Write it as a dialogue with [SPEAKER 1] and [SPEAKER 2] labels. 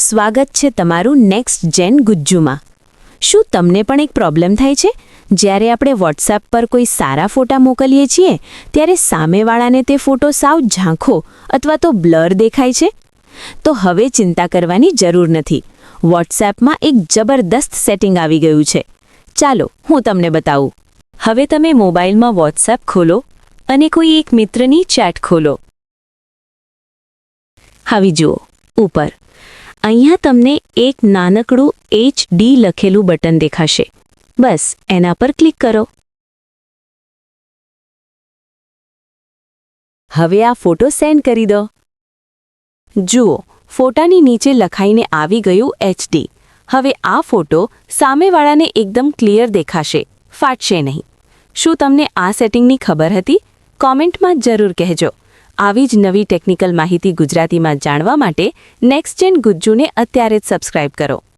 [SPEAKER 1] સ્વાગત છે તમારું નેક્સ્ટ જેન ગુજ્જુમાં। શું તમને પણ એક પ્રોબ્લેમ થાય છે? જ્યારે આપણે વોટ્સએપ પર કોઈ સારા ફોટા મોકલીએ છીએ ત્યારે સામેવાળાને તે ફોટો સાવ ઝાંખો અથવા તો બ્લર દેખાય છે? તો હવે ચિંતા કરવાની જરૂર નથી। વોટ્સએપમાં એક જબરદસ્ત સેટિંગ આવી ગયું છે। ચાલો હું તમને બતાવું। હવે તમે મોબાઈલમાં વોટ્સએપ ખોલો અને કોઈ એક મિત્રની ચેટ ખોલો। હવે જુઓ ઉપર અહીંયા તમને એક નાનકડું HD લખેલું બટન દેખાશે। બસ એના પર ક્લિક કરો। હવે આ ફોટો સેન્ડ કરી દો। જુઓ ફોટાની નીચે લખાઈને આવી ગયું HD। હવે આ ફોટો સામેવાળાને એકદમ ક્લિયર દેખાશે, ફાટશે નહીં। શું તમને આ સેટિંગની ખબર હતી? કોમેન્ટમાં જરૂર કહેજો। આવી જ નવી ટેકનિકલ માહિતી ગુજરાતીમાં જાણવા માટે નેક્સ્ટ જેન ગુજ્જુને અત્યારે જ સબસ્ક્રાઇબ કરો।